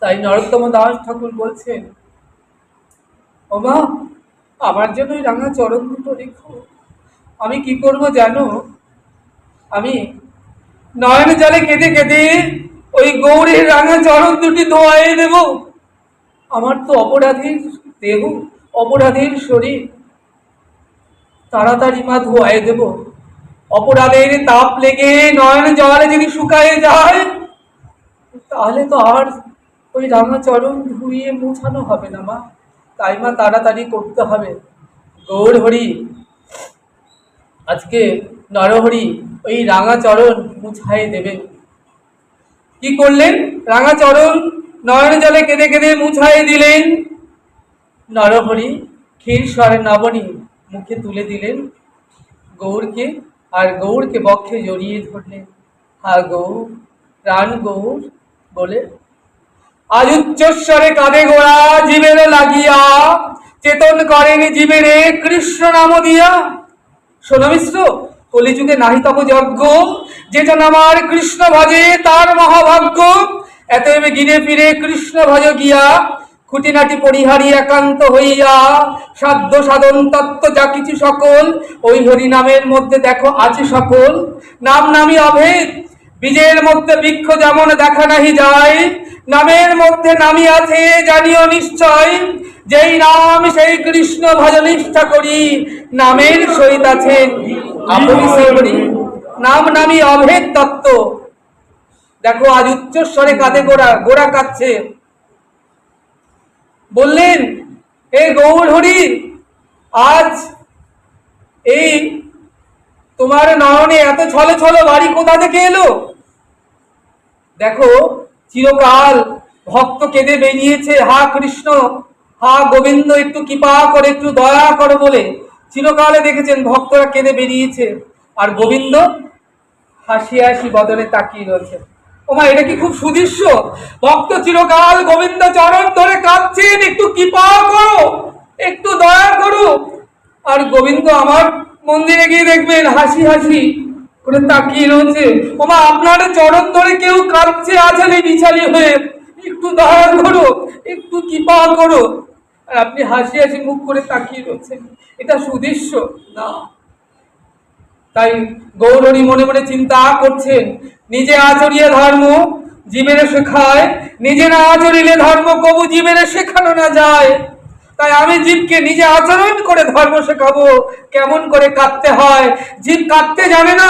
তাই নরোত্তম দাস ঠাকুর বলছেন, ও মা, আমার জন্য ওই রাঙা চরণ দুটো রেখো। আমি কি করব জানো? আমি নয়ন জলে কেঁদে কেঁদে ওই গৌরীর রাঙা চরণ দুটি ধোয়াই দেব। আমার তো অপরাধীর দেহ, অপরাধীর শরীর, তাড়াতাড়ি মা ধোয়াই দেব। অপরাধের তাপ লেগে নয়ন জলে যদি শুকায় যায়, তাহলে তো আর ওই রাঙা চরণ ধুইয়ে মুছানো হবে না মা। তাই মা তাড়াতাড়ি করতে হবে। গৌর হরি আজকে নরহরি ওই রাঙা চরণ মুছাই দেবেন। কি করলেন? রাঙা চরণ নয়ন জলে কেঁদে কেঁদে মুছাই দিলেন। নরহরি ক্ষীর স্বরে নবনী মুখে তুলে দিলেন গৌরকে, আর গৌরকে বক্ষে জড়িয়ে ধরলেন। হা গৌর, প্রাণ গৌর বলে আজ উচ্চস্বরে কাঁদে গোড়া জীবের লাগিয়া, চেতন করেন জীবেরে কৃষ্ণ নাম দিয়া। শোনো মিশ্র, কলিযুগে নাহি তব যজ্ঞ, যেজন আমার কৃষ্ণ ভজে তার মহাভাগ্য। এতএব গিরে ফিরে কৃষ্ণ ভজ গিয়া, খুঁটিনাটি পরিহারি একান্ত হইয়া, সাধ্য সাধন তত্ত্ব যা কিছু সকল ওই হরি নামের মধ্যে দেখো আছে সকল। নাম নামি অভেদ, বীজের মধ্যে বৃক্ষ যেমন দেখা নাহি যায়, নামের মধ্যে নামি আছে জানিও নিশ্চয়। যেই নাম সেই কৃষ্ণ ভজ নিষ্ঠা করি, নামের সহিত আছেন আপনি শ্রী। নাম নামি অভেদ তত্ত্ব। দেখো আজ উচ্চস্বরে কাঁদে গোড়া, গোড়া কাঁদছে। বললেন, হে গৌর হরি, আজ এই তোমার নয়নে এত ছলো ছলো বাড়ি কোথা থেকে এলো? দেখো চিরকাল ভক্ত কেঁদে বেরিয়েছে, হা কৃষ্ণ, হা গোবিন্দ, একটু কৃপা করে, একটু দয়া করো বলে চিরকালে দেখেছেন ভক্তরা কেঁদে বেরিয়েছে, আর গোবিন্দ হাসি হাসি বদনে তাকিয়ে রয়েছে। ওমা, এটা কি খুব সুদৃশ্য? ভক্ত চিরকাল গোবিন্দ চরণ ধরে কাঁদছেন, একটু কৃপা করো, একটু দয়া করো, আর গোবিন্দ আমার মন্দিরে গিয়ে দেখবেন হাসি হাসি করে তাকিয়ে রয়েছে। ওমা, আপনার চরণ ধরে কেউ কাঁদছে আছালি বিছালি হয়ে, একটু দয়া করো, একটু কৃপা করো, আর আপনি হাসি হাসি মুখ করে তাকিয়ে রয়েছেন। এটা সুদৃশ্য না। তাই গৌরহরি মনে মনে চিন্তা করছেন, নিজে আচরিয়ে ধর্ম জীবের শেখায়, নিজে না আচরিলে ধর্ম কবু জীবের শেখানো না যায়। তাই আমি জীবকে নিজে আচরণ করে ধর্ম শেখাবো, কেমন করে কাঁদতে হয়। জীব কাঁদতে জানে না।